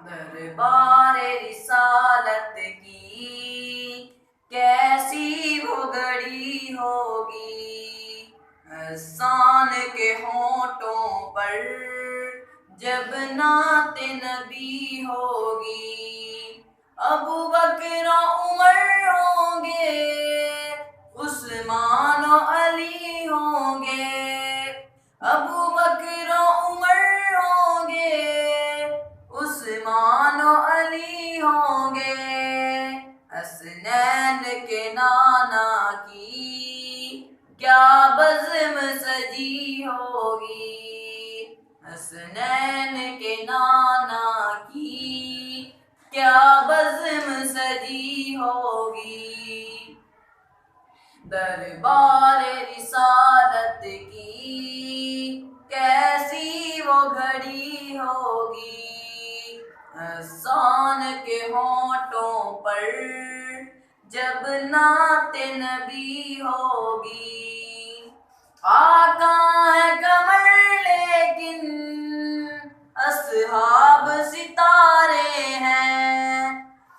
دربار رسالت کی کیسی وہ گھڑی ہوگی، احسان کے ہونٹوں پر جب نعت نبی ہوگی، ابو بکر و عمر ہوں گے، عثمان و علی ہوں گے، ابو بکر و عمر ہوں گے، عثمان و علی ہوں گے، حسنین کے نانا کی کیا بزم سجی ہوگی، حسنین کے نانا کی کیا بزم سجی ہوگی، دربار رسالت کی کیسی وہ گھڑی ہوگی، احسان کے ہونٹوں پر جب نعت نبی ہوگی، آقا ہے قمر لیکن اصحاب ستارے ہیں،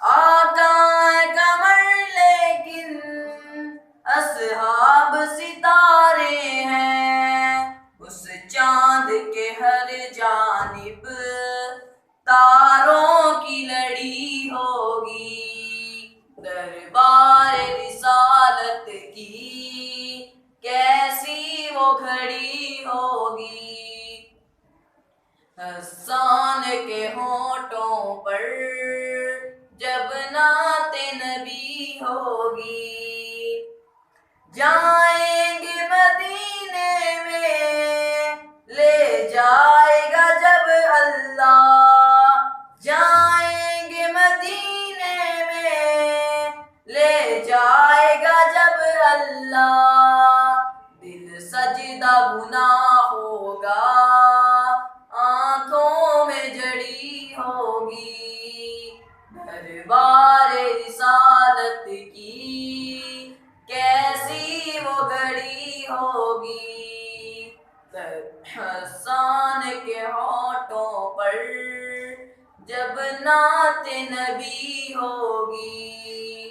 آقا ہے قمر لیکن اصحاب ستارے ہیں، اس چاند کے ہر جانب تاروں کی لڑی ہوگی، دربار رسالت کی کیسی وہ گھڑی ہوگی، احسان کے ہونٹوں پر جب نعت نبی ہوگی، جائیں گے مدینے میں لے جائے گا جب اللہ، جائیں گے مدینے میں لے جائے گا جب اللہ، دل سجدہ گناہ ہوگا آنکھوں میں جڑی ہوگی، دربار رسالت کی کیسی وہ گھڑی ہوگی، احسان کے ہونٹوں پر جب نعت نبی ہوگی۔